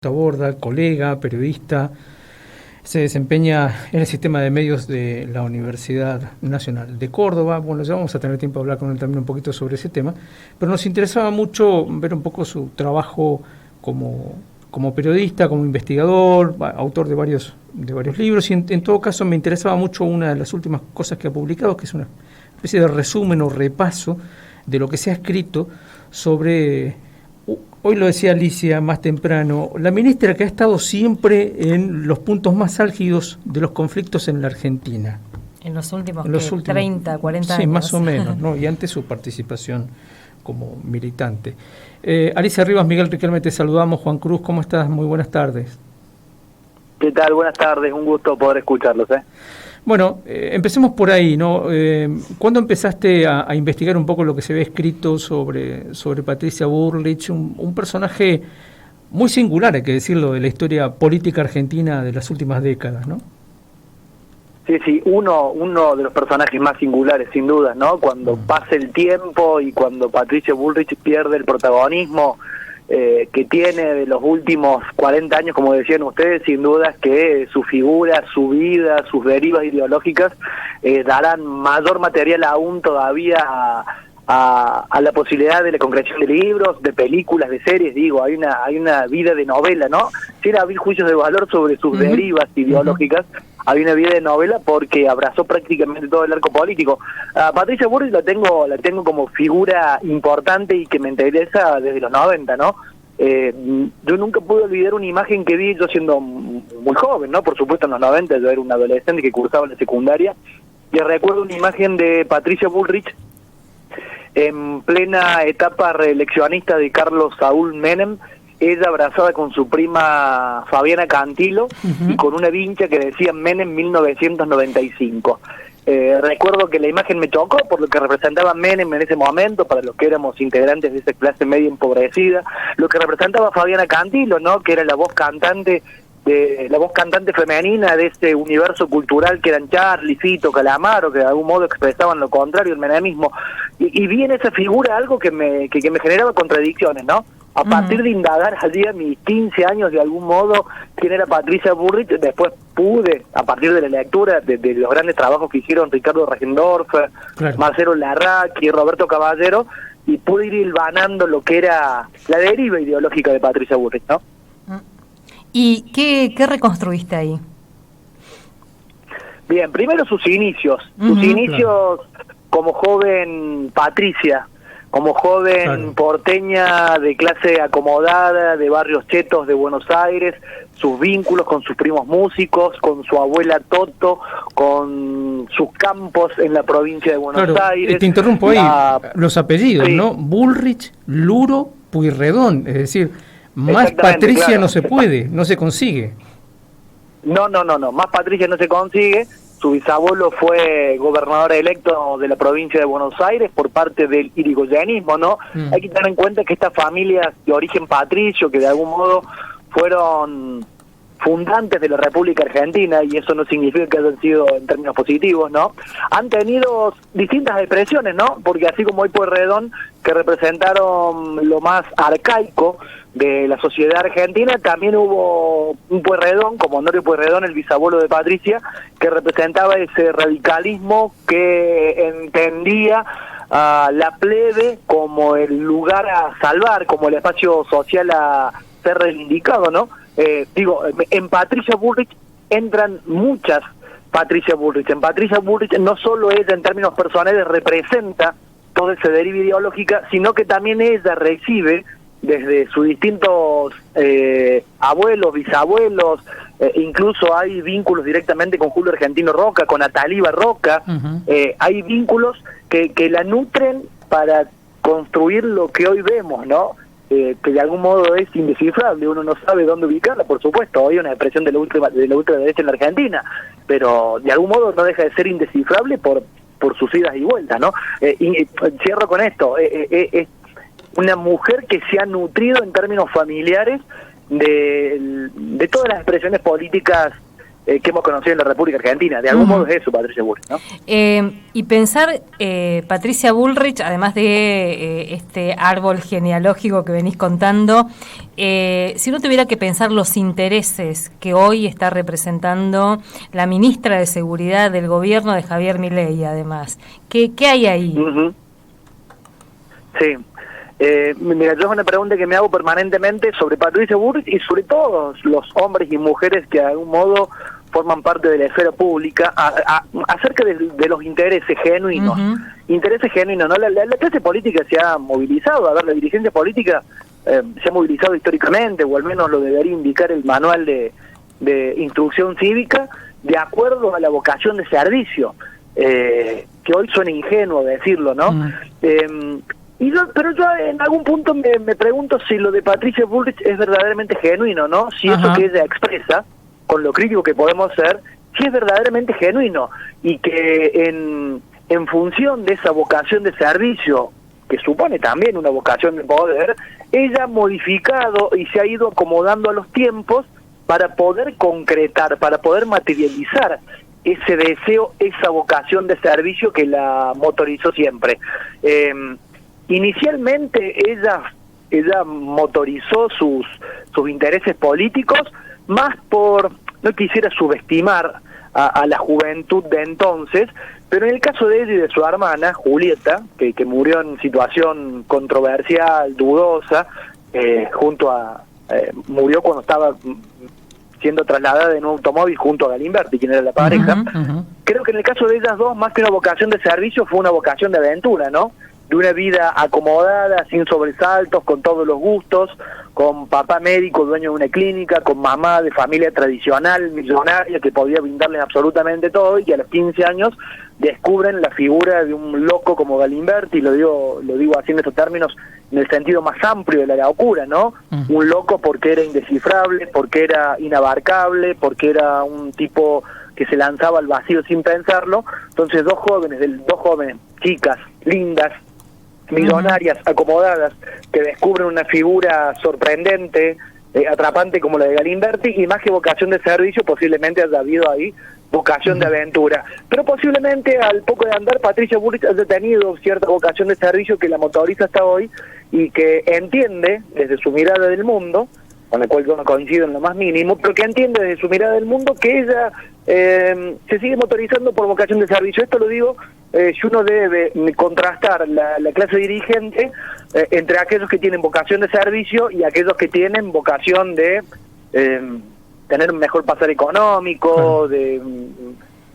Taborda, colega, periodista, se desempeña en el sistema de medios de la Universidad Nacional de Córdoba. Bueno, ya vamos a tener tiempo de hablar con él también un poquito sobre ese tema, pero nos interesaba mucho ver un poco su trabajo como periodista, como investigador, autor de varios libros, y en todo caso me interesaba mucho una de las últimas cosas que ha publicado, que es una especie de resumen o repaso de lo que se ha escrito sobre... Hoy lo decía Alicia más temprano, la ministra que ha estado siempre en los puntos más álgidos de los conflictos en la Argentina. En los últimos 30, 40 años. Sí, más o menos, ¿no? Y antes su participación como militante. Alicia Rivas, Miguel Riquelme, te saludamos. Juan Cruz, ¿cómo estás? Muy buenas tardes. ¿Qué tal? Buenas tardes, un gusto poder escucharlos. Bueno, empecemos por ahí, ¿no? ¿Cuándo empezaste a investigar un poco lo que se ve escrito sobre Patricia Bullrich, un personaje muy singular, hay que decirlo, de la historia política argentina de las últimas décadas, ¿no? Sí, uno de los personajes más singulares, sin duda, ¿no? Cuando pasa el tiempo y cuando Patricia Bullrich pierde el protagonismo que tiene de los últimos 40 años, como decían ustedes, sin duda es que su figura, su vida, sus derivas ideológicas darán mayor material aún todavía a la posibilidad de la concreción de libros, de películas, de series. Digo, hay una vida de novela, ¿no? Sin haber juicios de valor sobre sus derivas ideológicas, hay una vida de novela porque abrazó prácticamente todo el arco político. A Patricia Bullrich la tengo como figura importante y que me interesa desde los 90, ¿no? Yo nunca pude olvidar una imagen que vi yo siendo muy joven, ¿no? Por supuesto en los 90 yo era un adolescente que cursaba la secundaria, y recuerdo una imagen de Patricia Bullrich en plena etapa reeleccionista de Carlos Saúl Menem, ella abrazada con su prima Fabiana Cantilo y con una vincha que decía Menem 1995. Recuerdo que la imagen me chocó por lo que representaba Menem en ese momento, para los que éramos integrantes de esa clase media empobrecida, lo que representaba Fabiana Cantilo, ¿no? Que era la voz cantante femenina de este universo cultural que eran Charly, Fito, Calamaro, que de algún modo expresaban lo contrario, el menemismo. Y vi en esa figura algo que me generaba contradicciones, ¿no? A partir de indagar allí a mis 15 años, de algún modo, quién era Patricia Bullrich, después pude, a partir de la lectura de los grandes trabajos que hicieron Ricardo Regendorfer, claro, Marcelo Larraqui y Roberto Caballero, y pude ir hilvanando lo que era la deriva ideológica de Patricia Bullrich, ¿no? ¿Y qué reconstruiste ahí? Bien, primero sus inicios, claro, como joven Patricia, como joven, claro, porteña de clase acomodada, de barrios chetos de Buenos Aires, sus vínculos con sus primos músicos, con su abuela Toto, con sus campos en la provincia de Buenos Aires. Te interrumpo ahí, los apellidos, sí, ¿no? Bullrich, Luro, Pueyrredón, es decir, más Patricia, claro, no se puede, no se consigue. No, más Patricia no se consigue. Su bisabuelo fue gobernador electo de la provincia de Buenos Aires por parte del irigoyenismo, ¿no? Hay que tener en cuenta que estas familias de origen patricio, que de algún modo fueron fundantes de la República Argentina, y eso no significa que hayan sido en términos positivos, ¿no? Han tenido distintas expresiones, ¿no? Porque así como hay Pueyrredón, que representaron lo más arcaico de la sociedad argentina, también hubo un Pueyrredón, como Honorio Pueyrredón, el bisabuelo de Patricia, que representaba ese radicalismo que entendía a la plebe como el lugar a salvar, como el espacio social a ser reivindicado, ¿no? En Patricia Bullrich entran muchas Patricia Bullrich. En Patricia Bullrich no solo ella en términos personales representa toda esa deriva ideológica, sino que también ella recibe desde sus distintos abuelos, bisabuelos, incluso hay vínculos directamente con Julio Argentino Roca, con Ataliba Roca, hay vínculos que la nutren para construir lo que hoy vemos, ¿no? Que de algún modo es indescifrable, uno no sabe dónde ubicarla, por supuesto, hoy hay una expresión de la ultraderecha en la Argentina, pero de algún modo no deja de ser indescifrable por sus idas y vueltas, ¿no? Cierro con esto, una mujer que se ha nutrido en términos familiares de todas las expresiones políticas que hemos conocido en la República Argentina. De algún modo es eso, Patricia Bullrich, ¿no? Y pensar, Patricia Bullrich, además de este árbol genealógico que venís contando, si uno tuviera que pensar los intereses que hoy está representando la ministra de Seguridad del gobierno de Javier Milei, además, ¿qué hay ahí? Uh-huh. Sí. Mira, yo es una pregunta que me hago permanentemente sobre Patricia Bullrich y sobre todos los hombres y mujeres que de algún modo forman parte de la esfera pública acerca de los intereses genuinos. Uh-huh. Intereses genuinos, ¿no? La clase política se ha movilizado, a ver, la dirigencia política se ha movilizado históricamente, o al menos lo debería indicar el manual de instrucción cívica, de acuerdo a la vocación de servicio, que hoy suena ingenuo decirlo, ¿no? Uh-huh. Pero yo en algún punto me pregunto si lo de Patricia Bullrich es verdaderamente genuino, ¿no? Si eso que ella expresa, con lo crítico que podemos ser, si es verdaderamente genuino, y que en función de esa vocación de servicio, que supone también una vocación de poder, ella ha modificado y se ha ido acomodando a los tiempos para poder concretar, para poder materializar ese deseo, esa vocación de servicio que la motorizó siempre. Inicialmente ella motorizó sus intereses políticos más por, no quisiera subestimar a la juventud de entonces, pero en el caso de ella y de su hermana, Julieta, que murió en situación controversial, dudosa, murió cuando estaba siendo trasladada en un automóvil junto a Galimberti, quien era la pareja. Uh-huh. Creo que en el caso de ellas dos, más que una vocación de servicio, fue una vocación de aventura, ¿no? De una vida acomodada, sin sobresaltos, con todos los gustos, con papá médico, dueño de una clínica, con mamá de familia tradicional, millonaria, que podía brindarles absolutamente todo, y que a los 15 años descubren la figura de un loco como Galimberti, lo digo así en estos términos, en el sentido más amplio de la locura, ¿no? Uh-huh. Un loco porque era indescifrable, porque era inabarcable, porque era un tipo que se lanzaba al vacío sin pensarlo. Entonces dos jóvenes, chicas, lindas, millonarias, acomodadas, que descubren una figura sorprendente, atrapante como la de Galimberti, y más que vocación de servicio, posiblemente haya habido ahí vocación de aventura. Pero posiblemente al poco de andar, Patricia Bullrich haya tenido cierta vocación de servicio que la motoriza hasta hoy, y que entiende, desde su mirada del mundo, con la cual yo no coincido en lo más mínimo, pero que entiende desde su mirada del mundo que ella se sigue motorizando por vocación de servicio. Esto lo digo, si uno debe contrastar la clase dirigente entre aquellos que tienen vocación de servicio y aquellos que tienen vocación de tener un mejor pasar económico, de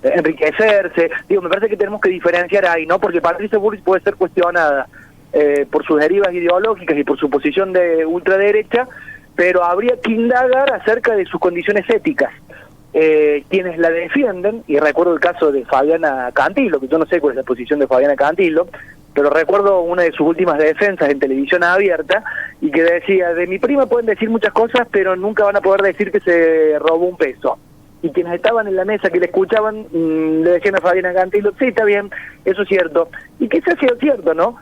enriquecerse. Digo, me parece que tenemos que diferenciar ahí, ¿no? Porque Patricia Bullrich puede ser cuestionada por sus derivas ideológicas y por su posición de ultraderecha, pero habría que indagar acerca de sus condiciones éticas. Quienes la defienden, y recuerdo el caso de Fabiana Cantilo, que yo no sé cuál es la posición de Fabiana Cantilo, pero recuerdo una de sus últimas defensas en televisión abierta, y que decía, de mi prima pueden decir muchas cosas, pero nunca van a poder decir que se robó un peso. Y quienes estaban en la mesa que le escuchaban, le decían a Fabiana Cantilo, sí, está bien, eso es cierto. Y quizás sea cierto, ¿no?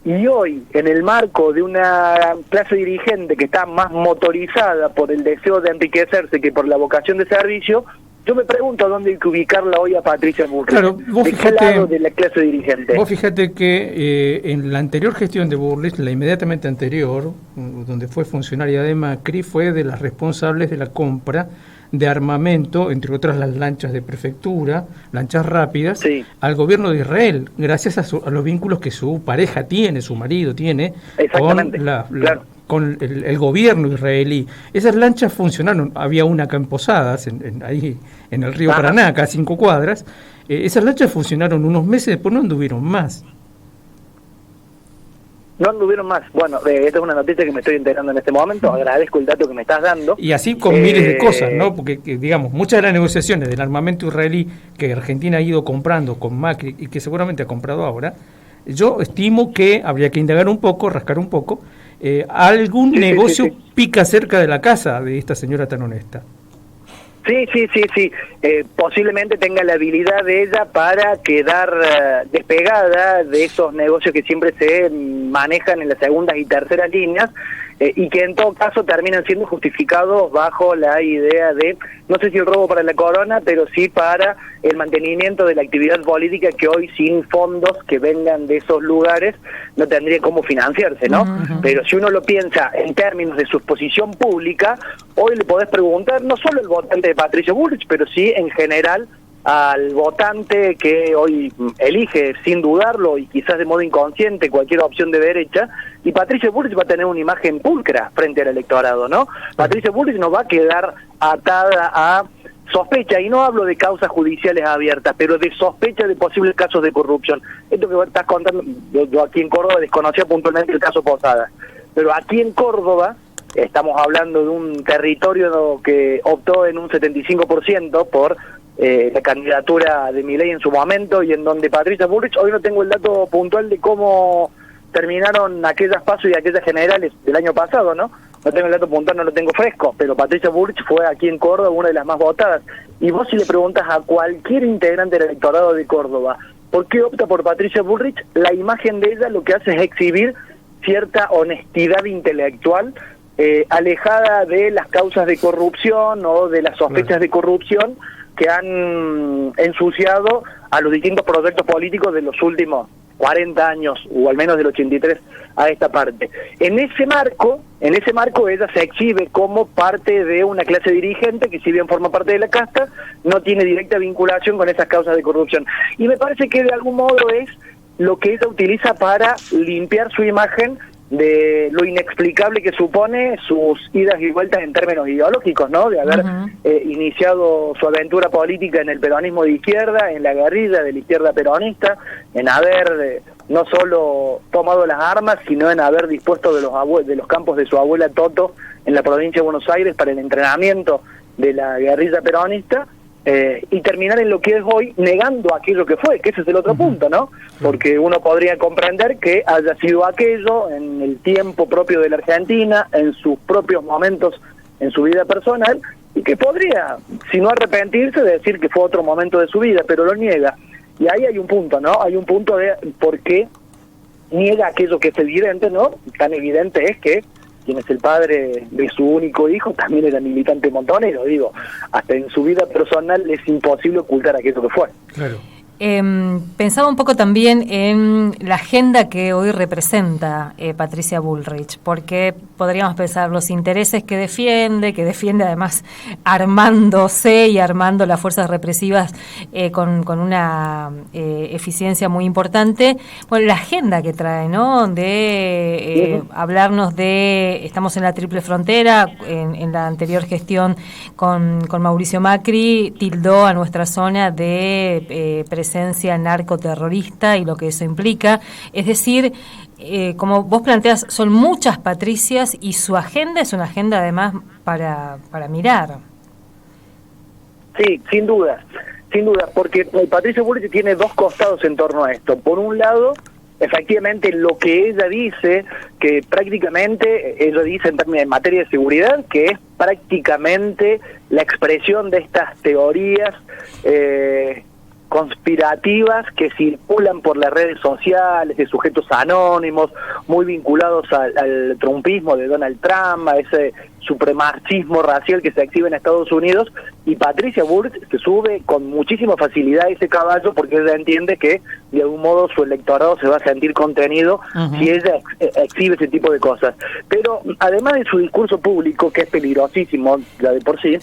Y hoy, en el marco de una clase dirigente que está más motorizada por el deseo de enriquecerse que por la vocación de servicio, yo me pregunto dónde hay que ubicarla hoy a Patricia Bullrich. Claro, vos fíjate, ¿de qué lado de la clase dirigente? Vos fíjate que en la anterior gestión de Bullrich, la inmediatamente anterior, donde fue funcionaria de Macri, fue de las responsables de la compra de armamento, entre otras las lanchas de prefectura, lanchas rápidas, sí, al gobierno de Israel, gracias a los vínculos que su pareja tiene, su marido tiene, con el gobierno israelí. Esas lanchas funcionaron, había una acá en Posadas, ahí en el río Paraná, acá a 5 cuadras, esas lanchas funcionaron unos meses, después no anduvieron más. No anduvieron más. Bueno, esta es una noticia que me estoy enterando en este momento, agradezco el dato que me estás dando. Y así con miles de cosas, ¿no? Porque, digamos, muchas de las negociaciones del armamento israelí que Argentina ha ido comprando con Macri y que seguramente ha comprado ahora, yo estimo que habría que indagar un poco, rascar un poco, algún negocio pica cerca de la casa de esta señora tan honesta. Sí. Posiblemente tenga la habilidad de ella para quedar despegada de esos negocios que siempre se manejan en las segundas y terceras líneas, y que en todo caso terminan siendo justificados bajo la idea de, no sé si el robo para la corona, pero sí para el mantenimiento de la actividad política que hoy sin fondos que vengan de esos lugares no tendría cómo financiarse, ¿no? Pero si uno lo piensa en términos de su exposición pública, hoy le podés preguntar no solo el votante de Patricia Bullrich, pero sí en general al votante que hoy elige sin dudarlo y quizás de modo inconsciente cualquier opción de derecha, y Patricia Bullrich va a tener una imagen pulcra frente al electorado, ¿no? Patricia Bullrich no va a quedar atada a sospecha, y no hablo de causas judiciales abiertas, pero de sospecha de posibles casos de corrupción. Esto que estás contando, yo aquí en Córdoba desconocía puntualmente el caso Posada, pero aquí en Córdoba estamos hablando de un territorio que optó en un 75% por la candidatura de Milei en su momento, y en donde Patricia Bullrich, hoy no tengo el dato puntual de cómo terminaron aquellas pasos y aquellas generales del año pasado, ¿no? No tengo el dato puntual, no lo tengo fresco, pero Patricia Bullrich fue aquí en Córdoba una de las más votadas. Y vos si le preguntas a cualquier integrante del electorado de Córdoba, ¿por qué opta por Patricia Bullrich? La imagen de ella lo que hace es exhibir cierta honestidad intelectual, alejada de las causas de corrupción o de las sospechas de corrupción que han ensuciado a los distintos proyectos políticos de los últimos 40 años, o al menos del 83 a esta parte. En ese marco ella se exhibe como parte de una clase dirigente que, si bien forma parte de la casta, no tiene directa vinculación con esas causas de corrupción. Y me parece que de algún modo es lo que ella utiliza para limpiar su imagen de lo inexplicable que supone sus idas y vueltas en términos ideológicos, ¿no? De haber iniciado su aventura política en el peronismo de izquierda, en la guerrilla de la izquierda peronista, en haber no solo tomado las armas, sino en haber dispuesto de los campos de su abuela Toto en la provincia de Buenos Aires para el entrenamiento de la guerrilla peronista, y terminar en lo que es hoy negando aquello que fue, que ese es el otro punto, ¿no? Porque uno podría comprender que haya sido aquello en el tiempo propio de la Argentina, en sus propios momentos en su vida personal, y que podría, si no arrepentirse, de decir que fue otro momento de su vida, pero lo niega. Y ahí hay un punto, ¿no? Hay un punto de por qué niega aquello que es evidente, ¿no? Tan evidente es que quien es el padre de su único hijo también era militante montonero, digo, hasta en su vida personal es imposible ocultar aquello que fue. Claro. Pensaba un poco también en la agenda que hoy representa Patricia Bullrich, porque podríamos pensar los intereses que defiende además armándose y armando las fuerzas represivas con una eficiencia muy importante. Bueno, la agenda que trae, ¿no? De hablarnos de, estamos en la triple frontera, en la anterior gestión con Mauricio Macri, tildó a nuestra zona de presencia narcoterrorista y lo que eso implica. Es decir, como vos planteas, son muchas Patricias y su agenda es una agenda además para mirar. Sí, sin duda, porque Patricia Bullrich tiene dos costados en torno a esto. Por un lado, efectivamente, lo que ella dice, que prácticamente ella dice en materia de seguridad, que es prácticamente la expresión de estas teorías conspirativas que circulan por las redes sociales, de sujetos anónimos, muy vinculados al trumpismo de Donald Trump, a ese supremacismo racial que se exhibe en Estados Unidos, y Patricia Bullrich se sube con muchísima facilidad a ese caballo porque ella entiende que de algún modo su electorado se va a sentir contenido si ella exhibe ese tipo de cosas. Pero además de su discurso público, que es peligrosísimo ya de por sí,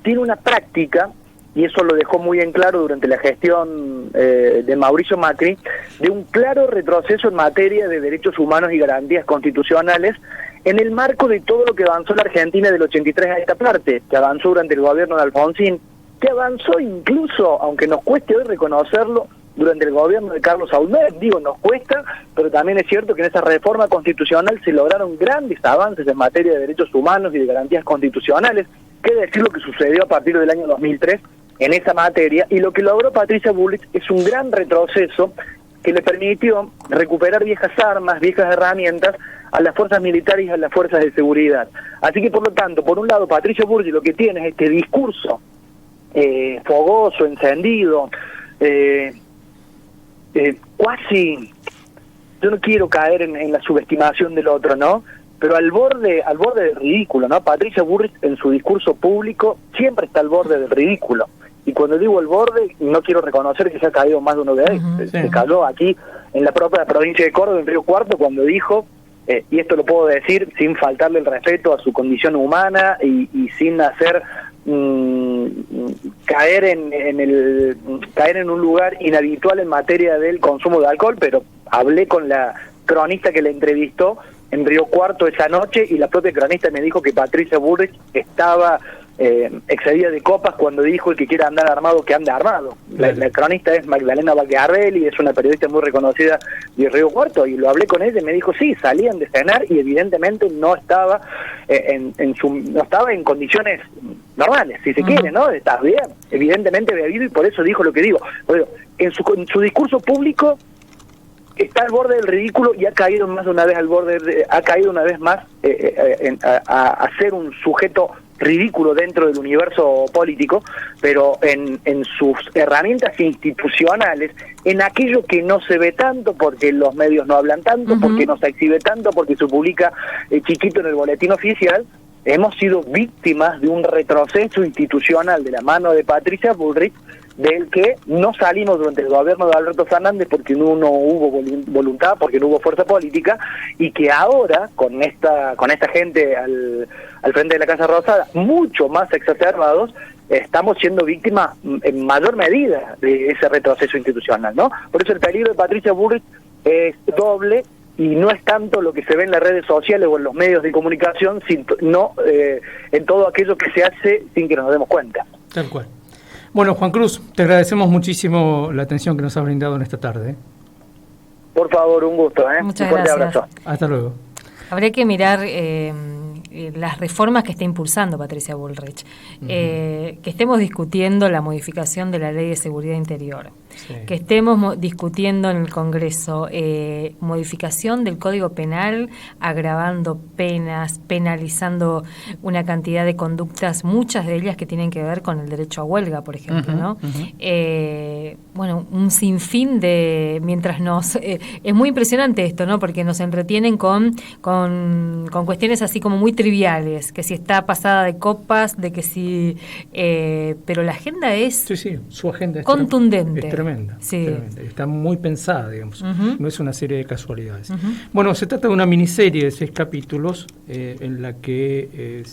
tiene una práctica, y eso lo dejó muy en claro durante la gestión de Mauricio Macri, de un claro retroceso en materia de derechos humanos y garantías constitucionales en el marco de todo lo que avanzó la Argentina del 83 a esta parte, que avanzó durante el gobierno de Alfonsín, que avanzó incluso, aunque nos cueste hoy reconocerlo, durante el gobierno de Carlos Saúl. Digo, nos cuesta, pero también es cierto que en esa reforma constitucional se lograron grandes avances en materia de derechos humanos y de garantías constitucionales. Qué decir lo que sucedió a partir del año 2003 en esa materia, y lo que logró Patricia Bullrich es un gran retroceso que le permitió recuperar viejas armas, viejas herramientas a las fuerzas militares y a las fuerzas de seguridad. Así que, por lo tanto, por un lado, Patricia Bullrich lo que tiene es este discurso fogoso, encendido, quasi, yo no quiero caer en la subestimación del otro, ¿no? pero al borde del ridículo, ¿no? Patricia Bullrich en su discurso público siempre está al borde del ridículo. Y cuando digo el borde, no quiero reconocer que se ha caído más de una vez. Se cayó aquí en la propia provincia de Córdoba, en Río Cuarto, cuando dijo, y esto lo puedo decir sin faltarle el respeto a su condición humana y sin hacer caer en un lugar inhabitual en materia del consumo de alcohol, pero hablé con la cronista que le entrevistó en Río Cuarto esa noche y la propia cronista me dijo que Patricia Bullrich estaba excedida de copas cuando dijo: el que quiera andar armado, que ande armado. La cronista es Magdalena Valgarrelli, es una periodista muy reconocida de Río Cuarto, y lo hablé con ella y me dijo: sí, salían de cenar y evidentemente no estaba no estaba en condiciones normales, si se quiere, ¿no? Está bien, evidentemente bebido, y por eso dijo lo que digo. Bueno, en su discurso público está al borde del ridículo y ha caído más de una vez ha caído una vez más a ser un sujeto ridículo dentro del universo político, pero en sus herramientas institucionales, en aquello que no se ve tanto porque los medios no hablan tanto, porque no se exhibe tanto, porque se publica chiquito en el boletín oficial, hemos sido víctimas de un retroceso institucional de la mano de Patricia Bullrich, del que no salimos durante el gobierno de Alberto Fernández porque no hubo voluntad, porque no hubo fuerza política, y que ahora, con esta gente al frente de la Casa Rosada, mucho más exacerbados, estamos siendo víctimas en mayor medida de ese retroceso institucional, ¿no? Por eso el peligro de Patricia Bullrich es doble, y no es tanto lo que se ve en las redes sociales o en los medios de comunicación, sino en todo aquello que se hace sin que nos demos cuenta. Tal cual. Bueno, Juan Cruz, te agradecemos muchísimo la atención que nos has brindado en esta tarde. Por favor, un gusto. Muchas un fuerte gracias. abrazo. Hasta luego. Habría que mirar las reformas que está impulsando Patricia Bullrich. Que estemos discutiendo la modificación de la Ley de Seguridad Interior. Sí. Que estemos discutiendo en el Congreso modificación del Código Penal, agravando penas, penalizando una cantidad de conductas, muchas de ellas que tienen que ver con el derecho a huelga, por ejemplo, ¿no? Bueno, un sinfín de... Mientras es muy impresionante esto, ¿no? Porque nos entretienen con cuestiones así como muy triviales, que si está pasada de copas, de que si... pero la agenda es... Sí, su agenda es contundente. Es tremenda, sí. Tremenda. Está muy pensada, digamos. No es una serie de casualidades. Bueno, se trata de una miniserie de 6 capítulos en la que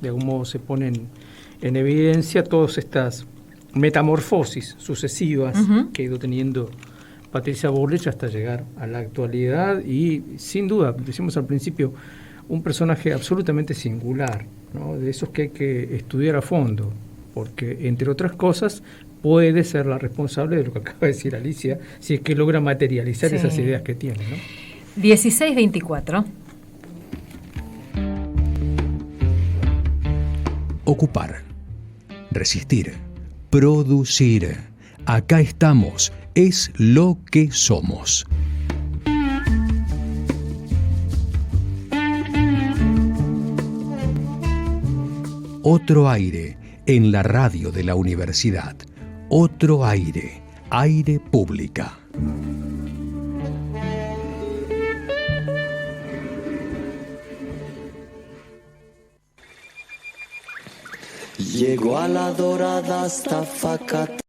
de algún modo se ponen en evidencia todas estas metamorfosis sucesivas que ha ido teniendo Patricia Bullrich hasta llegar a la actualidad, y sin duda, decimos al principio, un personaje absolutamente singular, ¿no? De esos que hay que estudiar a fondo, porque entre otras cosas puede ser la responsable de lo que acaba de decir Alicia, si es que logra materializar esas ideas que tiene, ¿no? 16:24. Ocupar, resistir, producir. Acá estamos, es lo que somos. Otro aire en la radio de la universidad. Otro aire, aire pública. Llegó a la dorada hasta Facata.